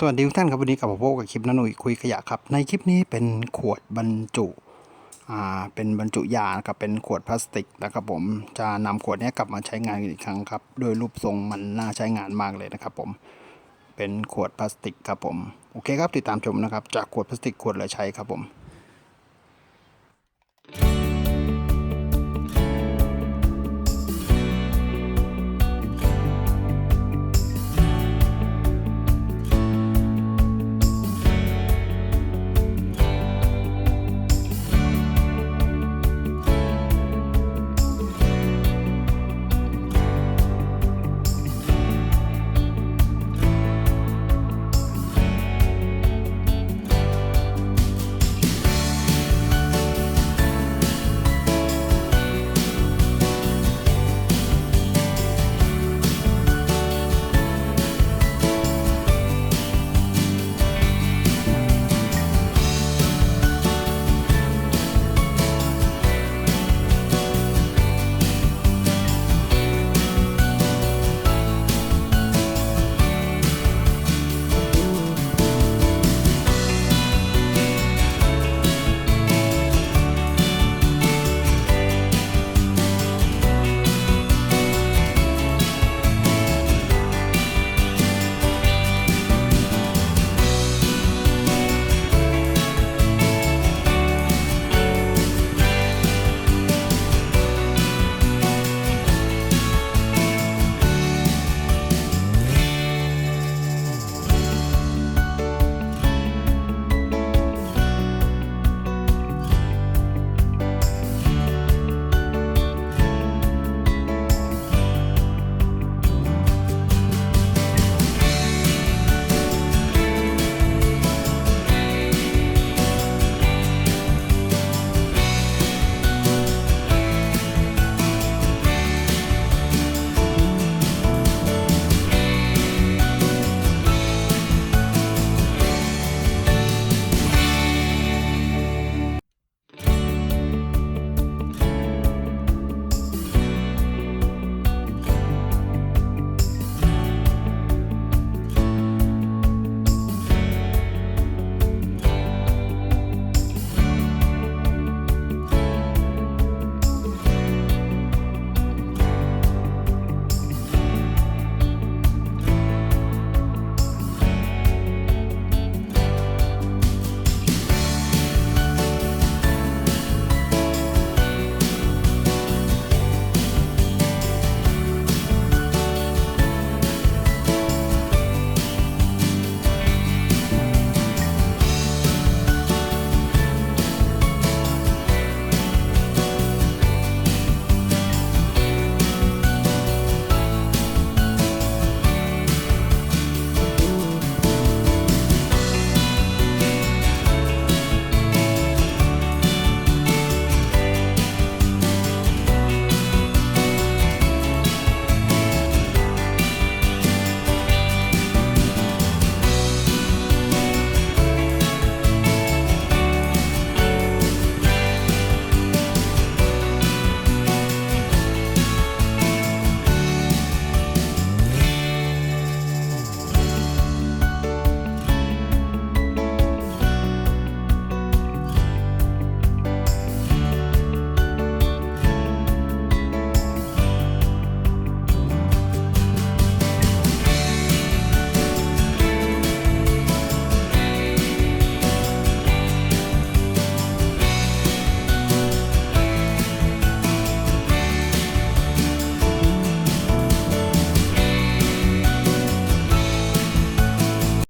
สวัสดีทุกท่านครับวันนี้กับผมกับคลิปน้าหนุ่ยคุยขยะครับในคลิปนี้เป็นขวดบรรจุเป็นบรรจุยานะครับเป็นขวดพลาสติกนะครับผมจะนำขวดนี้กลับมาใช้งานอีกครั้งครับโดยรูปทรงมันน่าใช้งานมากเลยนะครับผมเป็นขวดพลาสติกครับผมโอเคครับติดตามชมนะครับจากขวดพลาสติกขวดเหลือใช้ครับผม